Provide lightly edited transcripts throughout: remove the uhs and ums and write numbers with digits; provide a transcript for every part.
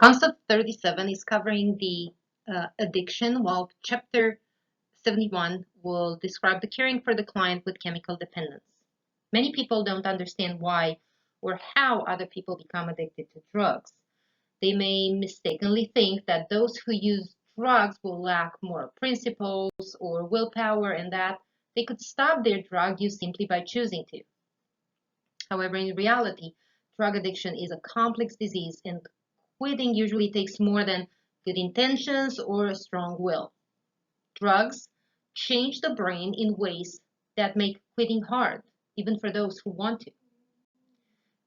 Concept 37 is covering the addiction, while Chapter 71 will describe the caring for the client with chemical dependence. Many people don't understand why or how other people become addicted to drugs. They may mistakenly think that those who use drugs will lack moral principles or willpower and that they could stop their drug use simply by choosing to. However, in reality, drug addiction is a complex disease and quitting usually takes more than good intentions or a strong will. Drugs change the brain in ways that make quitting hard, even for those who want to.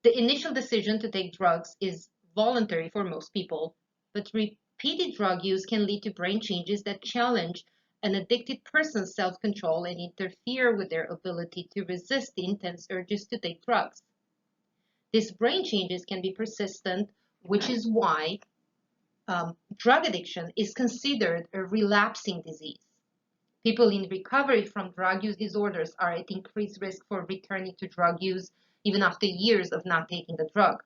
The initial decision to take drugs is voluntary for most people, but repeated drug use can lead to brain changes that challenge an addicted person's self-control and interfere with their ability to resist the intense urges to take drugs. These brain changes can be persistent, which is why drug addiction is considered a relapsing disease. People in recovery from drug use disorders are at increased risk for returning to drug use even after years of not taking the drug.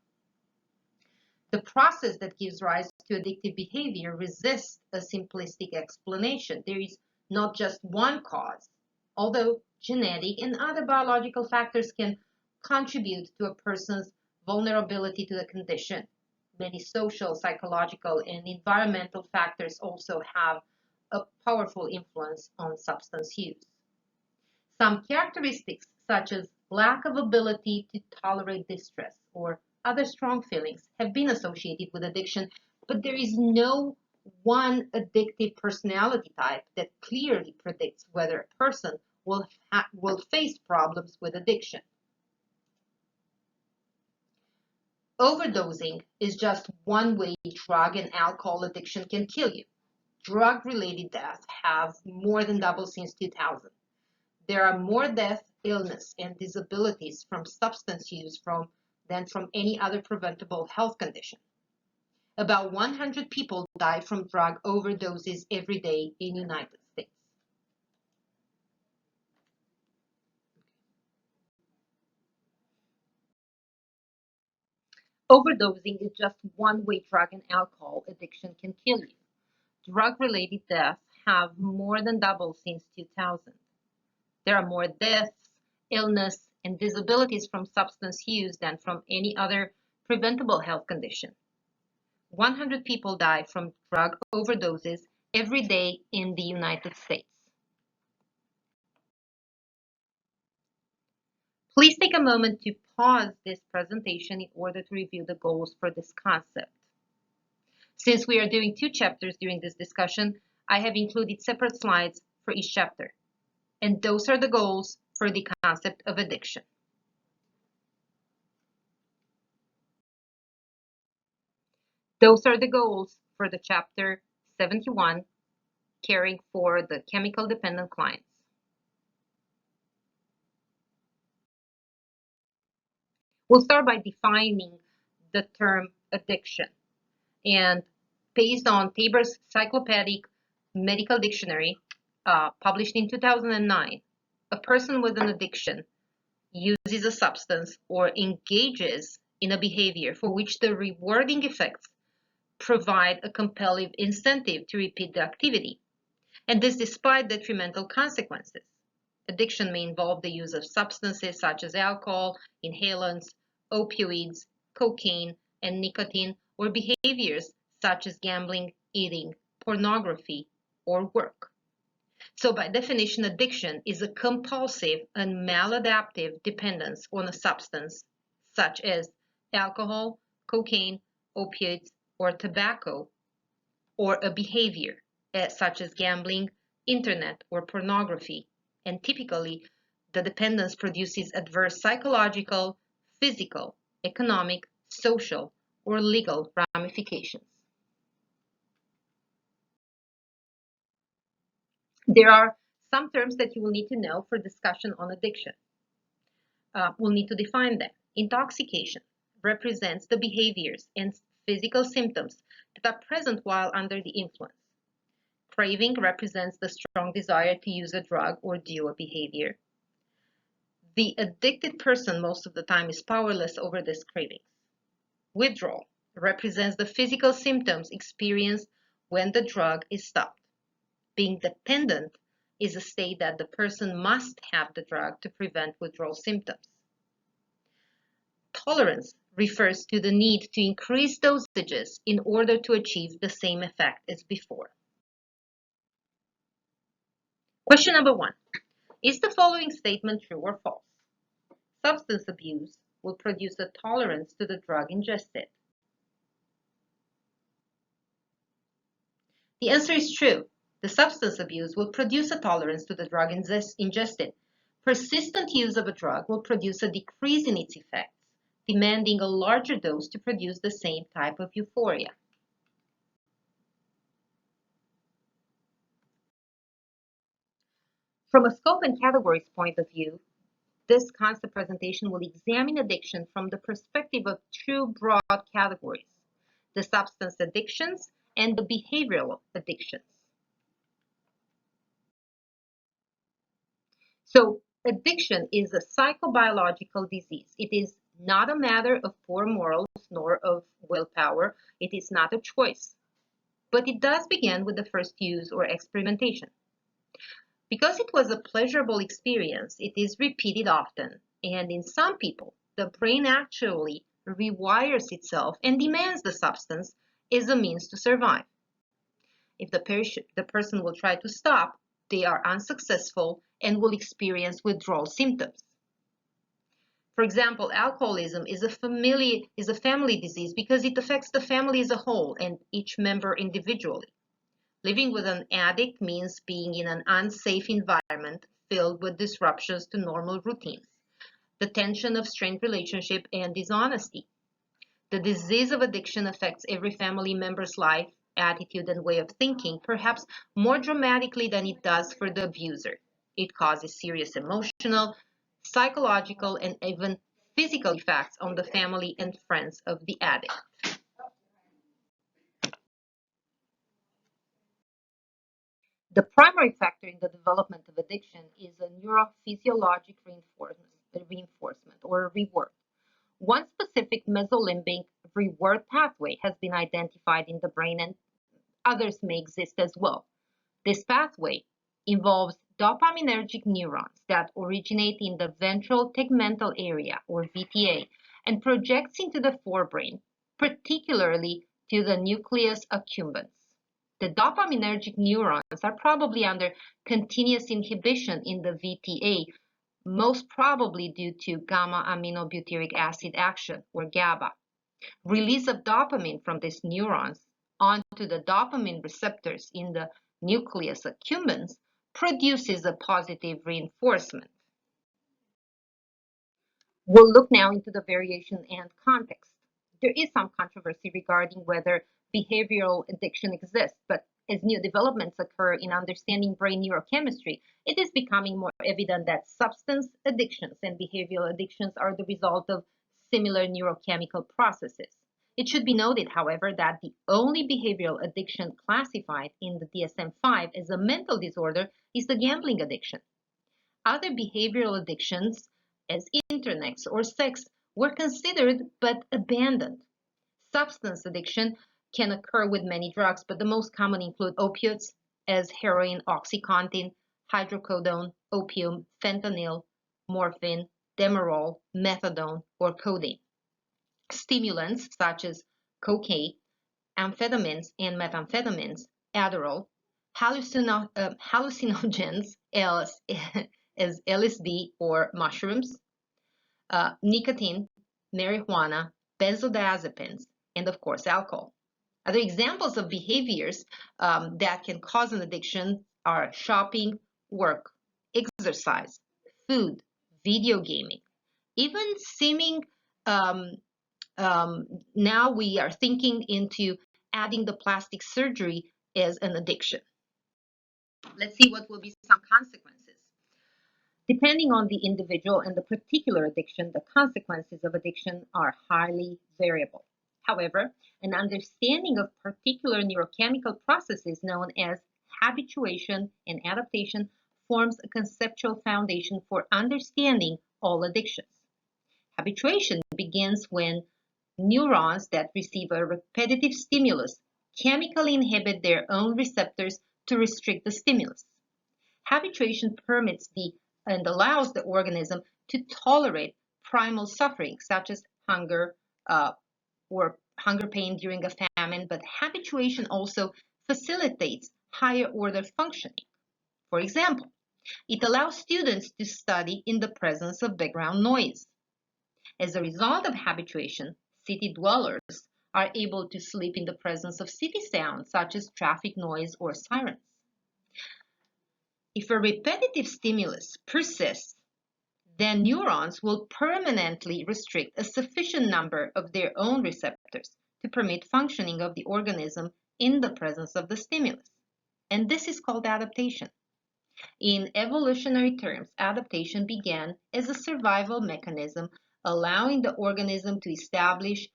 The process that gives rise to addictive behavior resists a simplistic explanation. There is not just one cause, although genetic and other biological factors can contribute to a person's vulnerability to the condition. Many social, psychological, and environmental factors also have a powerful influence on substance use. Some characteristics, such as lack of ability to tolerate distress or other strong feelings, have been associated with addiction, but there is no one addictive personality type that clearly predicts whether a person will face problems with addiction. Overdosing is just one way drug and alcohol addiction can kill you. Drug-related deaths have more than doubled since 2000. There are more deaths, illness, and disabilities from substance use than from any other preventable health condition. About 100 people die from drug overdoses every day in the United States. Overdosing is just one way drug and alcohol addiction can kill you. Drug-related deaths have more than doubled since 2000. There are more deaths, illness, and disabilities from substance use than from any other preventable health condition. 100 people die from drug overdoses every day in the United States. Please take a moment to pause this presentation in order to review the goals for this concept. Since we are doing 2 chapters during this discussion, I have included separate slides for each chapter. And those are the goals for the concept of addiction. Those are the goals for the chapter 71, caring for the chemical dependent clients. We'll start by defining the term addiction. And based on Tabor's Cyclopedic Medical Dictionary, published in 2009, a person with an addiction uses a substance or engages in a behavior for which the rewarding effects provide a compelling incentive to repeat the activity, and this despite detrimental consequences. Addiction may involve the use of substances such as alcohol, inhalants, opioids, cocaine, and nicotine, or behaviors such as gambling, eating, pornography, or work. So by definition, addiction is a compulsive and maladaptive dependence on a substance such as alcohol, cocaine, opioids, or tobacco, or a behavior such as gambling, internet, or pornography. And typically, the dependence produces adverse psychological, physical, economic, social, or legal ramifications. There are some terms that you will need to know for discussion on addiction. We'll need to define them. Intoxication represents the behaviors and physical symptoms that are present while under the influence. Craving represents the strong desire to use a drug or do a behavior. The addicted person most of the time is powerless over these cravings. Withdrawal represents the physical symptoms experienced when the drug is stopped. Being dependent is a state that the person must have the drug to prevent withdrawal symptoms. Tolerance refers to the need to increase dosages in order to achieve the same effect as before. Question number 1. Is the following statement true or false? Substance abuse will produce a tolerance to the drug ingested. The answer is true. The substance abuse will produce a tolerance to the drug ingested. Persistent use of a drug will produce a decrease in its effects, demanding a larger dose to produce the same type of euphoria. From a scope and categories point of view, this concept presentation will examine addiction from the perspective of two broad categories: the substance addictions and the behavioral addictions. So, addiction is a psychobiological disease. It is not a matter of poor morals nor of willpower. It is not a choice. But it does begin with the first use or experimentation. Because it was a pleasurable experience, it is repeated often, and in some people, the brain actually rewires itself and demands the substance as a means to survive. If the person will try to stop, they are unsuccessful and will experience withdrawal symptoms. For example, alcoholism is a family disease because it affects the family as a whole and each member individually. Living with an addict means being in an unsafe environment filled with disruptions to normal routines, the tension of strained relationship, and dishonesty. The disease of addiction affects every family member's life, attitude, and way of thinking, perhaps more dramatically than it does for the abuser. It causes serious emotional, psychological, and even physical effects on the family and friends of the addict. The primary factor in the development of addiction is a neurophysiologic reinforcement or reward. One specific mesolimbic reward pathway has been identified in the brain, and others may exist as well. This pathway involves dopaminergic neurons that originate in the ventral tegmental area, or VTA, and projects into the forebrain, particularly to the nucleus accumbens. The dopaminergic neurons are probably under continuous inhibition in the VTA, most probably due to gamma-aminobutyric acid action, or GABA. Release of dopamine from these neurons onto the dopamine receptors in the nucleus accumbens produces a positive reinforcement. We'll look now into the variation and context. There is some controversy regarding whether behavioral addiction exists, but as new developments occur in understanding brain neurochemistry, it is becoming more evident that substance addictions and behavioral addictions are the result of similar neurochemical processes. It should be noted, however, that the only behavioral addiction classified in the DSM-5 as a mental disorder is the gambling addiction. Other behavioral addictions, as internet or sex, were considered but abandoned. Substance addiction can occur with many drugs, but the most common include opiates, as heroin, OxyContin, hydrocodone, opium, fentanyl, morphine, demerol, methadone, or codeine. Stimulants such as cocaine, amphetamines and methamphetamines, Adderall, hallucinogens as LSD or mushrooms, nicotine, marijuana, benzodiazepines, and of course alcohol. Other examples of behaviors that can cause an addiction are shopping, work, exercise, food, video gaming, even seeming now we are thinking into adding the plastic surgery as an addiction. Let's see what will be some consequences. Depending on the individual and the particular addiction, the consequences of addiction are highly variable. However, an understanding of particular neurochemical processes known as habituation and adaptation forms a conceptual foundation for understanding all addictions. Habituation begins when Neurons that receive a repetitive stimulus chemically inhibit their own receptors to restrict the stimulus. Habituation permits and allows the organism to tolerate primal suffering, such as hunger or hunger pain during a famine, but habituation also facilitates higher order functioning. For example, it allows students to study in the presence of background noise. As a result of habituation, city dwellers are able to sleep in the presence of city sounds such as traffic noise or sirens. If a repetitive stimulus persists, then neurons will permanently restrict a sufficient number of their own receptors to permit functioning of the organism in the presence of the stimulus. And this is called adaptation. In evolutionary terms, adaptation began as a survival mechanism, allowing the organism to establish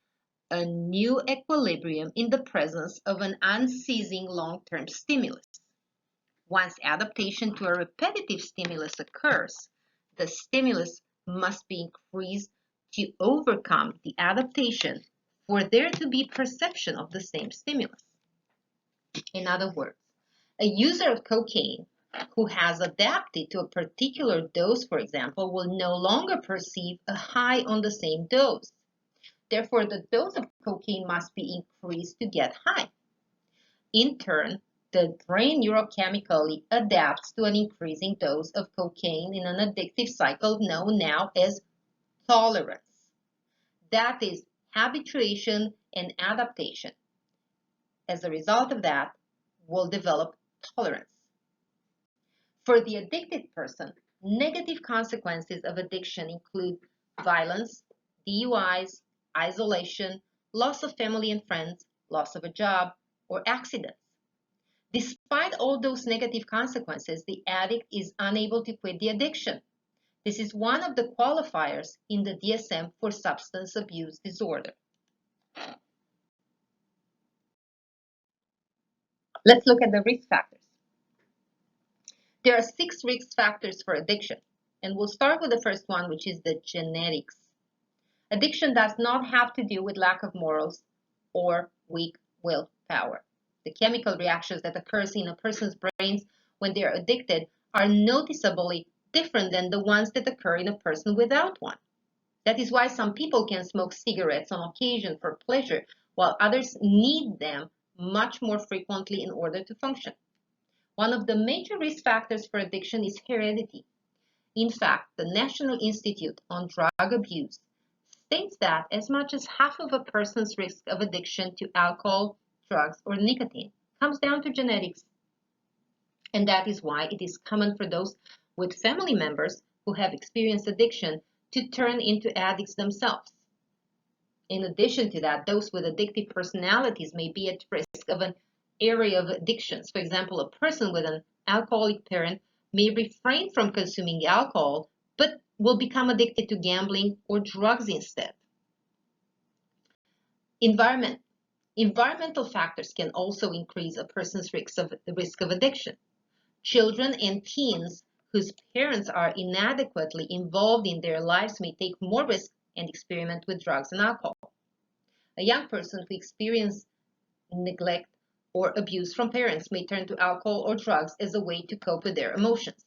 a new equilibrium in the presence of an unceasing long-term stimulus. Once adaptation to a repetitive stimulus occurs, the stimulus must be increased to overcome the adaptation for there to be perception of the same stimulus. In other words, a user of cocaine who has adapted to a particular dose, for example, will no longer perceive a high on the same dose. Therefore, the dose of cocaine must be increased to get high. In turn, the brain neurochemically adapts to an increasing dose of cocaine in an addictive cycle known now as tolerance. That is habituation and adaptation. As a result of that, we'll develop tolerance. For the addicted person, negative consequences of addiction include violence, DUIs, isolation, loss of family and friends, loss of a job, or accidents. Despite all those negative consequences, the addict is unable to quit the addiction. This is one of the qualifiers in the DSM for substance abuse disorder. Let's look at the risk factors. There are 6 risk factors for addiction, and we'll start with the first one, which is the genetics. Addiction does not have to do with lack of morals or weak willpower. The chemical reactions that occurs in a person's brains when they are addicted are noticeably different than the ones that occur in a person without one. That is why some people can smoke cigarettes on occasion for pleasure, while others need them much more frequently in order to function. One of the major risk factors for addiction is heredity. In fact, the National Institute on Drug Abuse states that as much as half of a person's risk of addiction to alcohol, drugs, or nicotine comes down to genetics. And that is why it is common for those with family members who have experienced addiction to turn into addicts themselves. In addition to that, those with addictive personalities may be at risk of an area of addictions. For example, a person with an alcoholic parent may refrain from consuming alcohol, but will become addicted to gambling or drugs instead. Environmental factors can also increase a person's risk of addiction. Children and teens whose parents are inadequately involved in their lives may take more risk and experiment with drugs and alcohol. A young person who experiences neglect or abuse from parents may turn to alcohol or drugs as a way to cope with their emotions.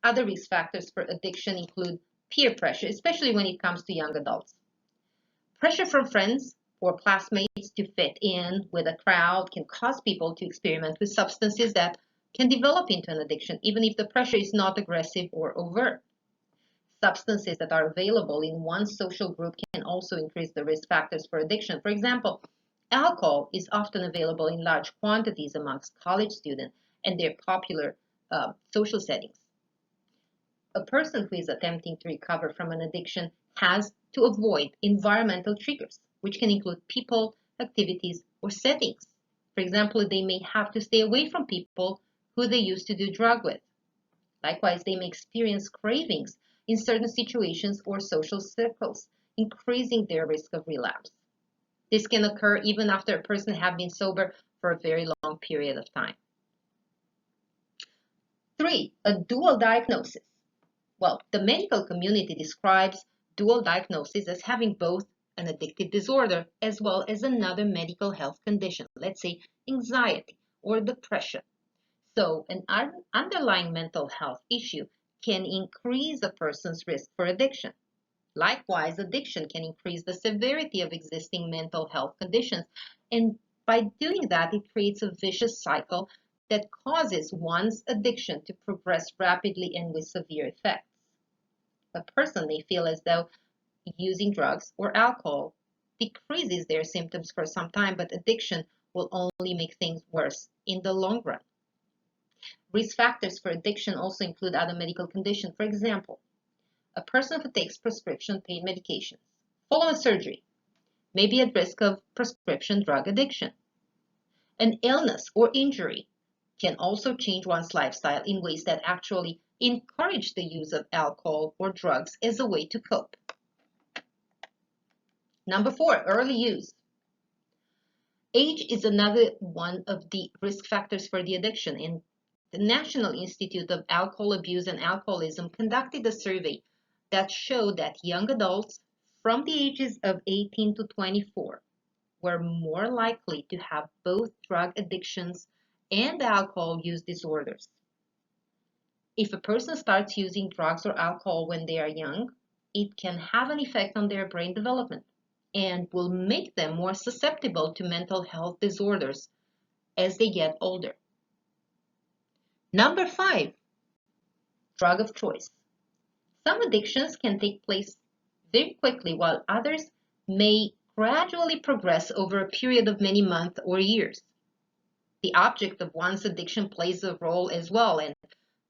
Other risk factors for addiction include peer pressure, especially when it comes to young adults. Pressure from friends or classmates to fit in with a crowd can cause people to experiment with substances that can develop into an addiction, even if the pressure is not aggressive or overt. Substances that are available in one social group can also increase the risk factors for addiction. For example, alcohol is often available in large quantities amongst college students and their popular social settings. A person who is attempting to recover from an addiction has to avoid environmental triggers, which can include people, activities, or settings. For example, they may have to stay away from people who they used to do drug with. Likewise, they may experience cravings in certain situations or social circles, increasing their risk of relapse. This can occur even after a person has been sober for a very long period of time. 3. A dual diagnosis. Well, the medical community describes dual diagnosis as having both an addictive disorder, as well as another medical health condition, let's say anxiety or depression. So an underlying mental health issue can increase a person's risk for addiction. Likewise, addiction can increase the severity of existing mental health conditions, and by doing that, it creates a vicious cycle that causes one's addiction to progress rapidly and with severe effects. A person may feel as though using drugs or alcohol decreases their symptoms for some time, but addiction will only make things worse in the long run. Risk factors for addiction also include other medical conditions. For example, a person who takes prescription pain medications following surgery may be at risk of prescription drug addiction. An illness or injury can also change one's lifestyle in ways that actually encourage the use of alcohol or drugs as a way to cope. Number 4, early use. Age is another one of the risk factors for the addiction, and the National Institute of Alcohol Abuse and Alcoholism conducted a survey that showed that young adults from the ages of 18 to 24 were more likely to have both drug addictions and alcohol use disorders. If a person starts using drugs or alcohol when they are young, it can have an effect on their brain development and will make them more susceptible to mental health disorders as they get older. Number 5, drug of choice. Some addictions can take place very quickly, while others may gradually progress over a period of many months or years. The object of one's addiction plays a role as well, and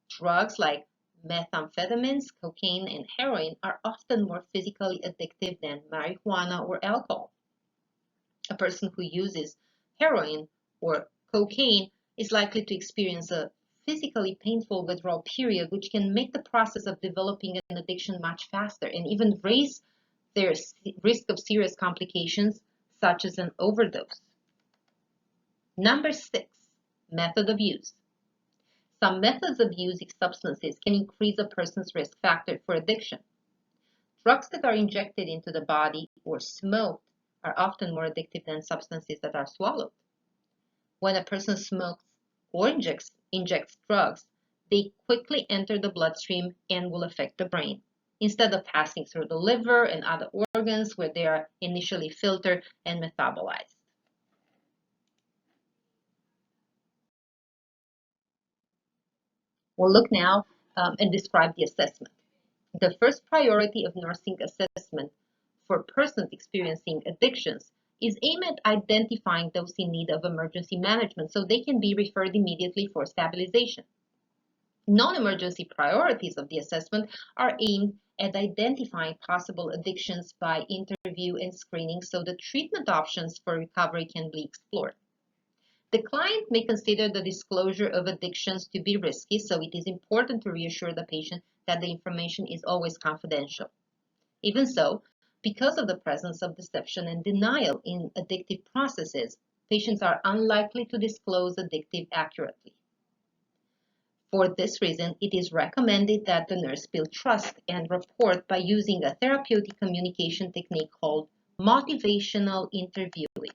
drugs like methamphetamines, cocaine, and heroin are often more physically addictive than marijuana or alcohol. A person who uses heroin or cocaine is likely to experience a physically painful withdrawal period, which can make the process of developing an addiction much faster and even raise their risk of serious complications such as an overdose. Number 6, method of use. Some methods of using substances can increase a person's risk factor for addiction. Drugs that are injected into the body or smoked are often more addictive than substances that are swallowed. When a person smokes or injects drugs, they quickly enter the bloodstream and will affect the brain, instead of passing through the liver and other organs where they are initially filtered and metabolized. We'll look now and describe the assessment. The first priority of nursing assessment for persons experiencing addictions is aimed at identifying those in need of emergency management so they can be referred immediately for stabilization. Non-emergency priorities of the assessment are aimed at identifying possible addictions by interview and screening so the treatment options for recovery can be explored. The client may consider the disclosure of addictions to be risky, so it is important to reassure the patient that the information is always confidential. Even so, because of the presence of deception and denial in addictive processes, patients are unlikely to disclose addictive accurately. For this reason, it is recommended that the nurse build trust and rapport by using a therapeutic communication technique called motivational interviewing.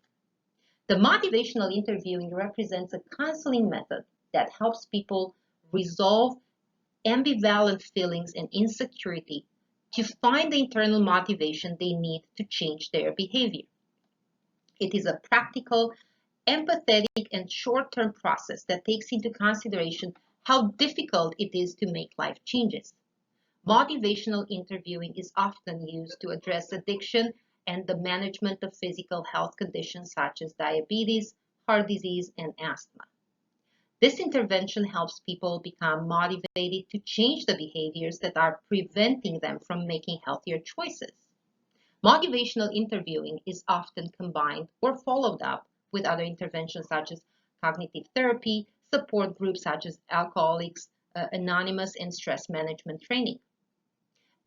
The motivational interviewing represents a counseling method that helps people resolve ambivalent feelings and insecurity to find the internal motivation they need to change their behavior. It is a practical, empathetic, and short-term process that takes into consideration how difficult it is to make life changes. Motivational interviewing is often used to address addiction and the management of physical health conditions such as diabetes, heart disease, and asthma. This intervention helps people become motivated to change the behaviors that are preventing them from making healthier choices. Motivational interviewing is often combined or followed up with other interventions such as cognitive therapy, support groups such as Alcoholics Anonymous, and stress management training.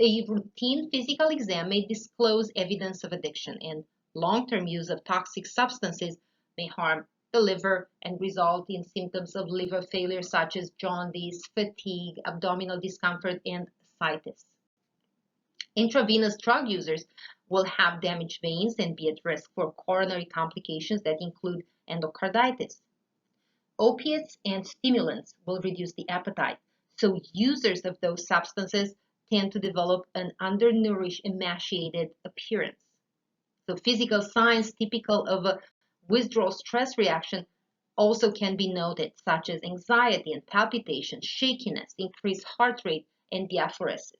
A routine physical exam may disclose evidence of addiction, and long-term use of toxic substances may harm the liver and result in symptoms of liver failure such as jaundice, fatigue, abdominal discomfort, and ascites. Intravenous drug users will have damaged veins and be at risk for coronary complications that include endocarditis. Opiates and stimulants will reduce the appetite, so users of those substances tend to develop an undernourished, emaciated appearance. So physical signs typical of a withdrawal stress reaction also can be noted, such as anxiety and palpitations, shakiness, increased heart rate, and diaphoresis.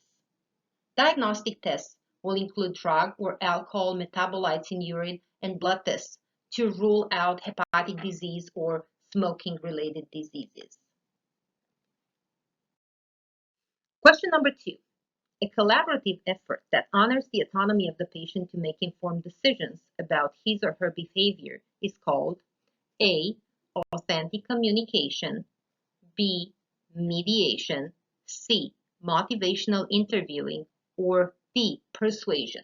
Diagnostic tests will include drug or alcohol metabolites in urine and blood tests to rule out hepatic disease or smoking-related diseases. Question number 2. A collaborative effort that honors the autonomy of the patient to make informed decisions about his or her behavior is called A. Authentic communication, B. Mediation, C. Motivational interviewing, or D. Persuasion.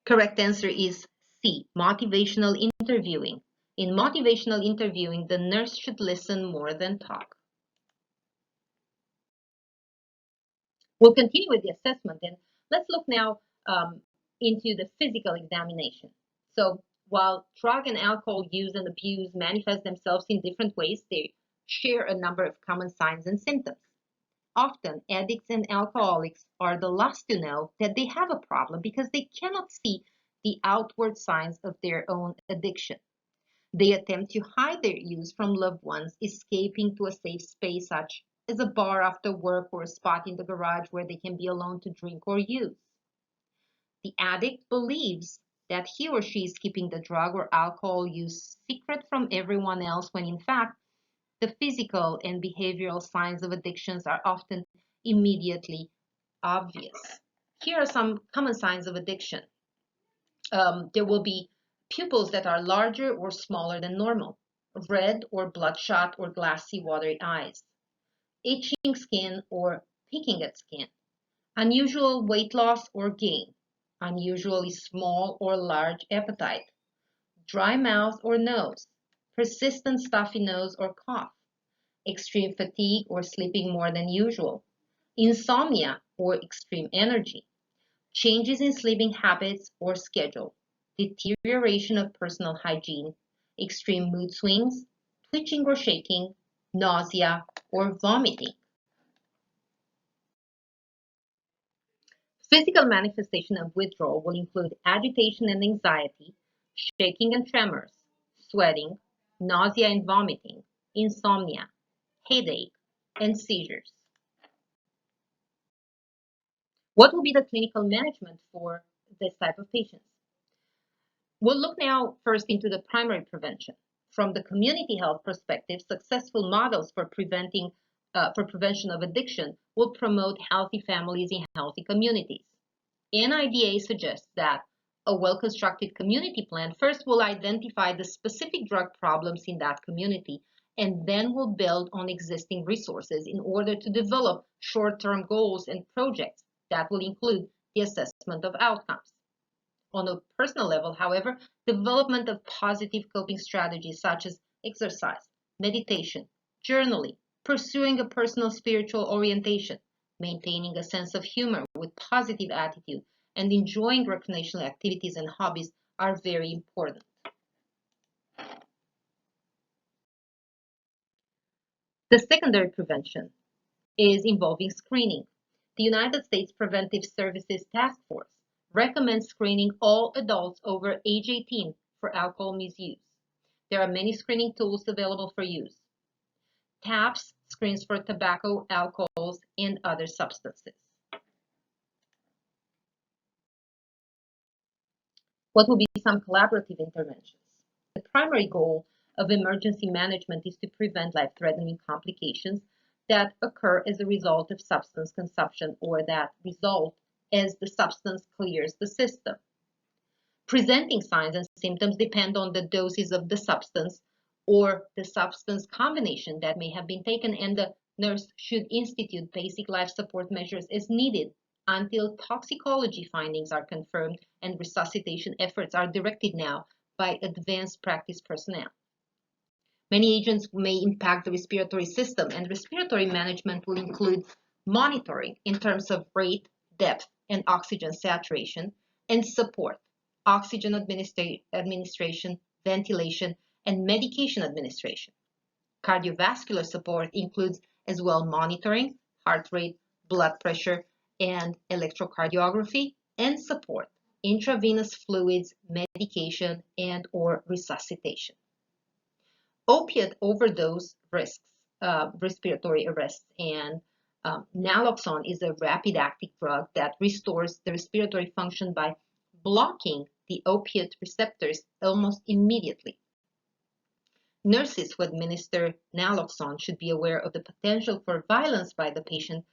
Correct answer is C. Motivational interviewing. In motivational interviewing, the nurse should listen more than talk. We'll continue with the assessment, and let's look now into the physical examination. So while drug and alcohol use and abuse manifest themselves in different ways, they share a number of common signs and symptoms. Often, addicts and alcoholics are the last to know that they have a problem because they cannot see the outward signs of their own addiction. They attempt to hide their use from loved ones, escaping to a safe space such as a bar after work or a spot in the garage where they can be alone to drink or use. The addict believes that he or she is keeping the drug or alcohol use secret from everyone else when in fact the physical and behavioral signs of addictions are often immediately obvious. Here are some common signs of addiction. There will be pupils that are larger or smaller than normal, red or bloodshot or glassy, watery eyes, itching skin or picking at skin, unusual weight loss or gain, unusually small or large appetite, dry mouth or nose, persistent stuffy nose or cough, extreme fatigue or sleeping more than usual, insomnia or extreme energy, changes in sleeping habits or schedule, deterioration of personal hygiene, extreme mood swings, twitching or shaking, nausea, or vomiting. Physical manifestation of withdrawal will include agitation and anxiety, shaking and tremors, sweating, nausea and vomiting, insomnia, headache, and seizures. What will be the clinical management for this type of patients? We'll look now first into the primary prevention. From the community health perspective, successful models for prevention of addiction will promote healthy families in healthy communities. NIDA suggests that a well-constructed community plan first will identify the specific drug problems in that community and then will build on existing resources in order to develop short-term goals and projects that will include the assessment of outcomes. On a personal level, however, development of positive coping strategies such as exercise, meditation, journaling, pursuing a personal spiritual orientation, maintaining a sense of humor with positive attitude, and enjoying recreational activities and hobbies are very important. The secondary prevention is involving screening. The United States Preventive Services Task Force recommends screening all adults over age 18 for alcohol misuse. There are many screening tools available for use. TAPS screens for tobacco, alcohols, and other substances. What will be some collaborative interventions? The primary goal of emergency management is to prevent life-threatening complications that occur as a result of substance consumption or that result as the substance clears the system. Presenting signs and symptoms depend on the doses of the substance or the substance combination that may have been taken, and the nurse should institute basic life support measures as needed until toxicology findings are confirmed and resuscitation efforts are directed now by advanced practice personnel. Many agents may impact the respiratory system, and respiratory management will include monitoring in terms of rate, depth, and oxygen saturation, and support, oxygen administration, ventilation, and medication administration. Cardiovascular support includes as well monitoring, heart rate, blood pressure, and electrocardiography, and support, intravenous fluids, medication, and/or resuscitation. Opiate overdose risks, respiratory arrests, and naloxone is a rapid-acting drug that restores the respiratory function by blocking the opiate receptors almost immediately. Nurses who administer naloxone should be aware of the potential for violence by the patient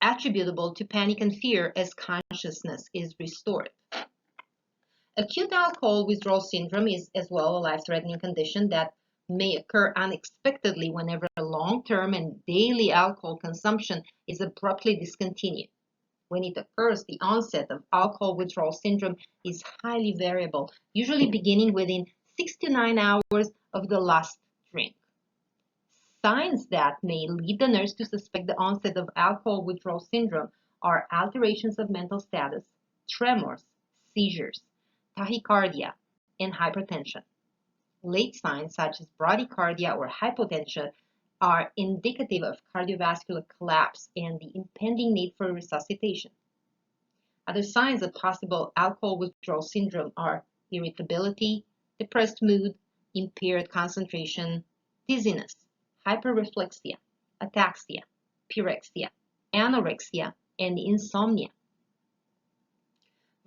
attributable to panic and fear as consciousness is restored. Acute alcohol withdrawal syndrome is as well a life-threatening condition that may occur unexpectedly whenever long-term and daily alcohol consumption is abruptly discontinued. When it occurs, the onset of alcohol withdrawal syndrome is highly variable, usually beginning within 6 to 9 hours of the last drink. Signs that may lead the nurse to suspect the onset of alcohol withdrawal syndrome are alterations of mental status, tremors, seizures, tachycardia, and hypertension. Late signs such as bradycardia or hypotension are indicative of cardiovascular collapse and the impending need for resuscitation. Other signs of possible alcohol withdrawal syndrome are irritability, depressed mood, impaired concentration, dizziness, hyperreflexia, ataxia, pyrexia, anorexia, and insomnia.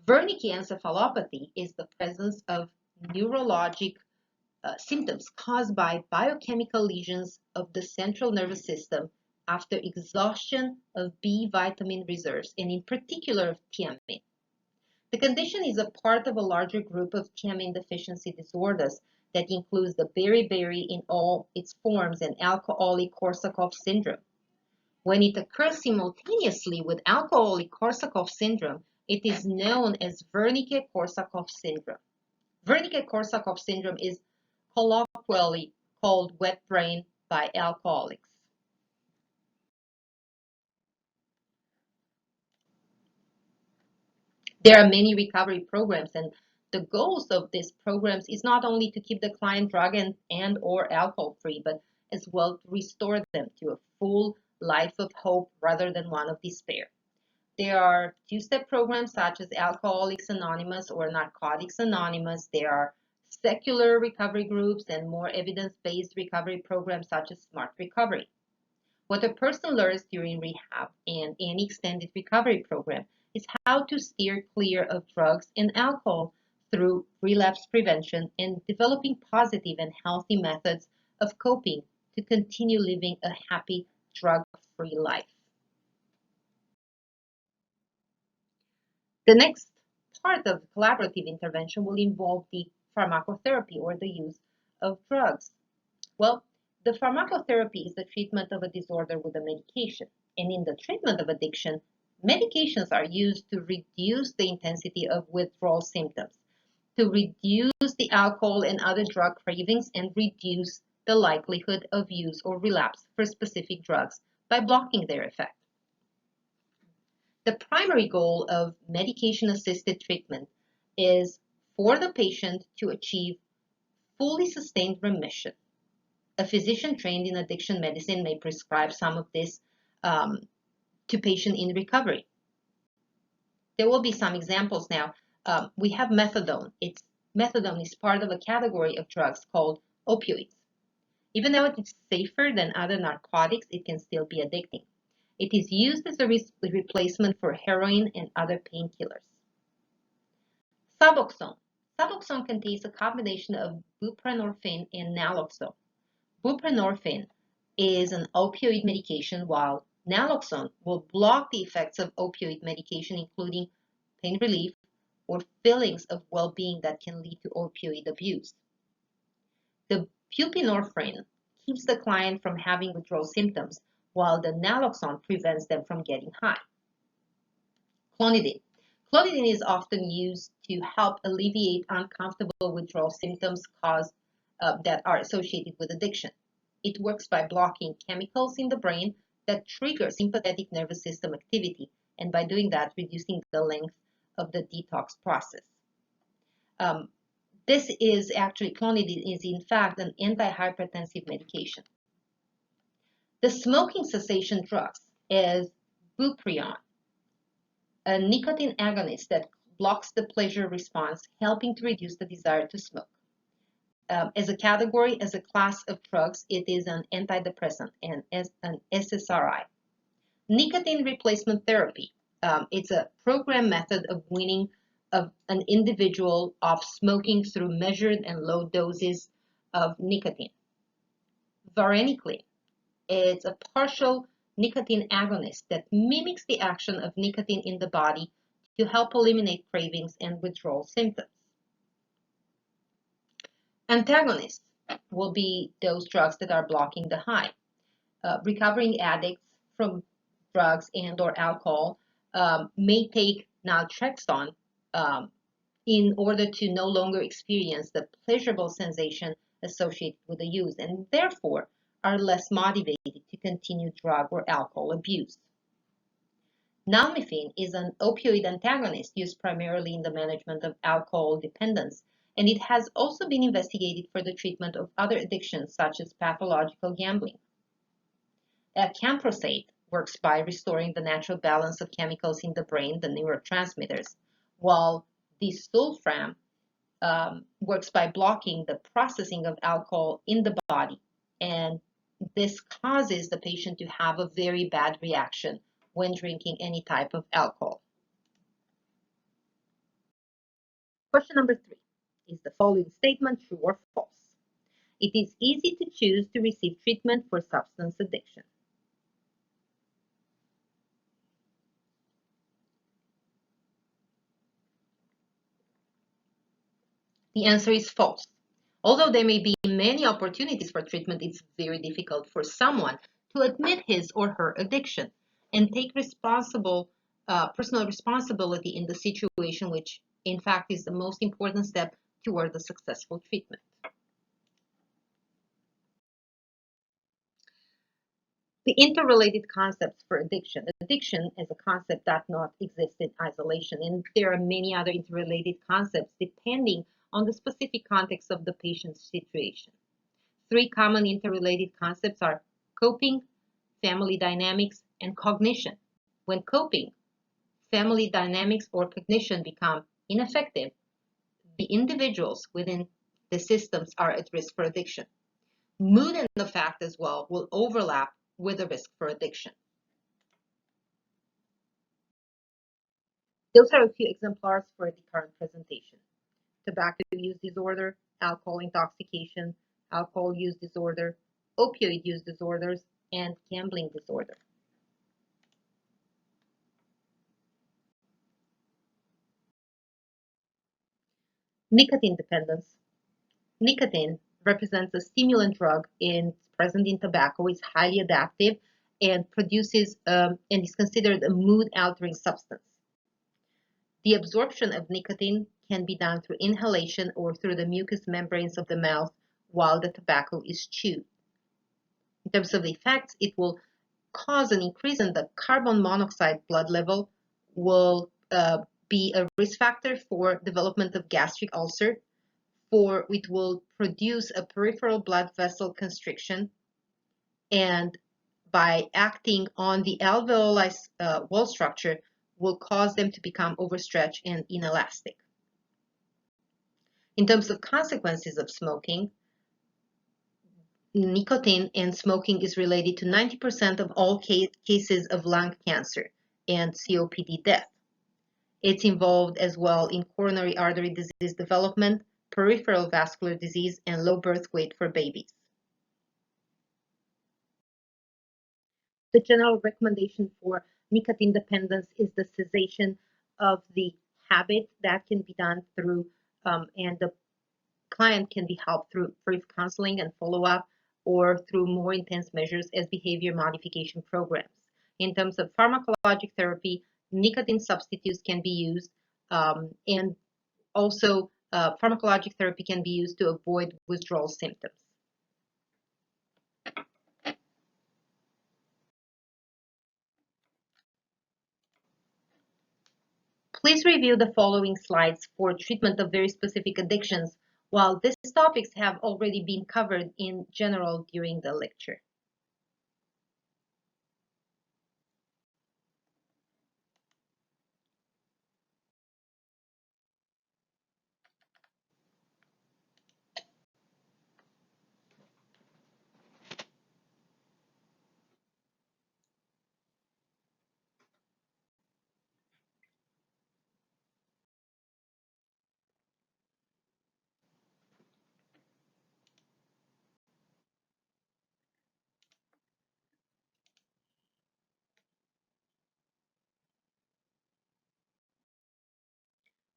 Wernicke encephalopathy is the presence of neurologic symptoms caused by biochemical lesions of the central nervous system after exhaustion of B vitamin reserves, and in particular of thiamine. The condition is a part of a larger group of thiamine deficiency disorders that includes the beriberi in all its forms and alcoholic-Korsakoff syndrome. When it occurs simultaneously with alcoholic-Korsakoff syndrome, it is known as Wernicke-Korsakoff syndrome. Wernicke-Korsakoff syndrome is colloquially called wet brain by alcoholics. There are many recovery programs, and the goals of these programs is not only to keep the client drug and or alcohol free, but as well to restore them to a full life of hope rather than one of despair. There are two-step programs such as Alcoholics Anonymous or Narcotics Anonymous. There are secular recovery groups and more evidence-based recovery programs such as Smart Recovery. What a person learns during rehab and any extended recovery program is how to steer clear of drugs and alcohol through relapse prevention and developing positive and healthy methods of coping to continue living a happy, drug-free life. The next part of collaborative intervention will involve the pharmacotherapy or the use of drugs. Well, the pharmacotherapy is the treatment of a disorder with a medication. And in the treatment of addiction, medications are used to reduce the intensity of withdrawal symptoms, to reduce the alcohol and other drug cravings, and reduce the likelihood of use or relapse for specific drugs by blocking their effect. The primary goal of medication-assisted treatment is for the patient to achieve fully sustained remission. A physician trained in addiction medicine may prescribe some of this to patients in recovery. There will be some examples now. We have methadone. Methadone is part of a category of drugs called opioids. Even though it is safer than other narcotics, it can still be addicting. It is used as a replacement for heroin and other painkillers. Suboxone. Suboxone contains a combination of buprenorphine and naloxone. Buprenorphine is an opioid medication, while naloxone will block the effects of opioid medication, including pain relief or feelings of well-being that can lead to opioid abuse. The buprenorphine keeps the client from having withdrawal symptoms, while the naloxone prevents them from getting high. Clonidine. Clonidine is often used to help alleviate uncomfortable withdrawal symptoms caused that are associated with addiction. It works by blocking chemicals in the brain that trigger sympathetic nervous system activity, and by doing that, reducing the length of the detox process. This is actually, clonidine is in fact an antihypertensive medication. The smoking cessation drugs is bupropion, a nicotine agonist that blocks the pleasure response, helping to reduce the desire to smoke. As a category, as a class of drugs, it is an antidepressant and as an SSRI. Nicotine replacement therapy. It's a program method of weaning of an individual off smoking through measured and low doses of nicotine. Varenicline. It's a partial nicotine agonist that mimics the action of nicotine in the body to help eliminate cravings and withdrawal symptoms. Antagonists will be those drugs that are blocking the high. Recovering addicts from drugs and or alcohol may take naltrexone in order to no longer experience the pleasurable sensation associated with the use, and therefore are less motivated to continue drug or alcohol abuse. Nalmefene is an opioid antagonist used primarily in the management of alcohol dependence, and it has also been investigated for the treatment of other addictions such as pathological gambling. Camprosate works by restoring the natural balance of chemicals in the brain, the neurotransmitters, while disulfiram works by blocking the processing of alcohol in the body, and this causes the patient to have a very bad reaction when drinking any type of alcohol. Question number 3. Is the following statement true or false? It is easy to choose to receive treatment for substance addiction. The answer is false. Although there may be many opportunities for treatment, it's very difficult for someone to admit his or her addiction and take personal responsibility in the situation, which in fact is the most important step toward the successful treatment. The interrelated concepts for addiction. Addiction is a concept that not exist in isolation, and there are many other interrelated concepts depending on the specific context of the patient's situation. 3 common interrelated concepts are coping, family dynamics, and cognition. When coping, family dynamics, or cognition become ineffective, the individuals within the systems are at risk for addiction. Mood and the fact as well will overlap with the risk for addiction. Those are a few exemplars for the current presentation. Tobacco use disorder, alcohol intoxication, alcohol use disorder, opioid use disorders, and gambling disorder. Nicotine dependence. Nicotine represents a stimulant drug present in tobacco, is highly adaptive and produces and is considered a mood-altering substance. The absorption of nicotine can be done through inhalation or through the mucous membranes of the mouth while the tobacco is chewed. In terms of the effects, it will cause an increase in the carbon monoxide blood level, will be a risk factor for development of gastric ulcer, for it will produce a peripheral blood vessel constriction, and by acting on the alveoli wall structure will cause them to become overstretched and inelastic. In terms of consequences of smoking, nicotine and smoking is related to 90% of all cases of lung cancer and COPD death. It's involved as well in coronary artery disease development, peripheral vascular disease, and low birth weight for babies. The general recommendation for nicotine dependence is the cessation of the habit. That can be done through, and the client can be helped through brief counseling and follow-up, or through more intense measures as behavior modification programs. In terms of pharmacologic therapy, nicotine substitutes can be used, and also pharmacologic therapy can be used to avoid withdrawal symptoms. Please review the following slides for treatment of very specific addictions, while these topics have already been covered in general during the lecture.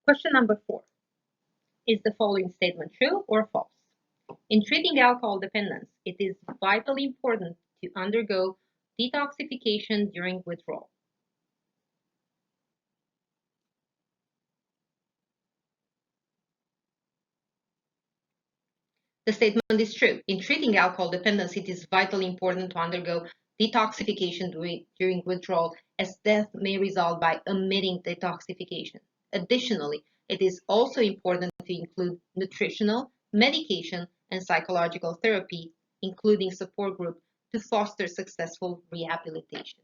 Question number 4. Is the following statement true or false? In treating alcohol dependence, it is vitally important to undergo detoxification during withdrawal. The statement is true. In treating alcohol dependence, it is vitally important to undergo detoxification during withdrawal, as death may result by omitting detoxification. Additionally, it is also important to include nutritional, medication, and psychological therapy, including support group, to foster successful rehabilitation.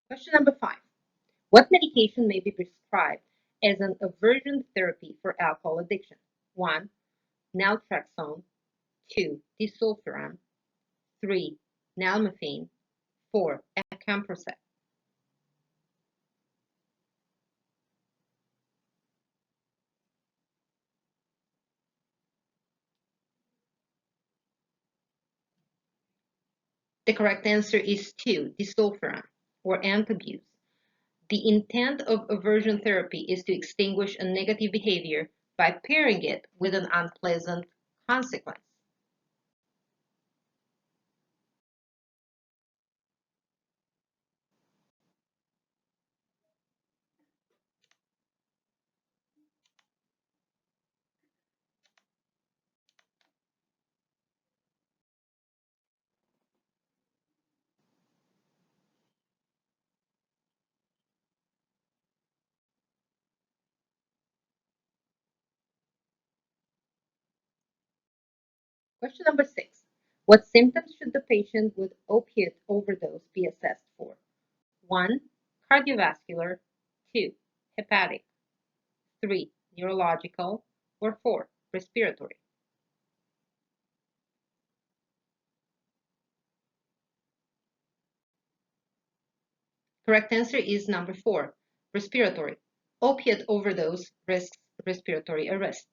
Question number 5. What medication may be prescribed as an aversion therapy for alcohol addiction? 1. Naltrexone. 2. Disulfiram. 3. Nalmefene. 4. Acamprosate. The correct answer is 2. Disulfiram, or antabuse. The intent of aversion therapy is to extinguish a negative behavior by pairing it with an unpleasant consequence. Question number 6. What symptoms should the patient with opiate overdose be assessed for? 1. Cardiovascular. 2. Hepatic. 3. Neurological. Or 4. Respiratory. Correct answer is number 4. Respiratory. Opiate overdose risks respiratory arrest.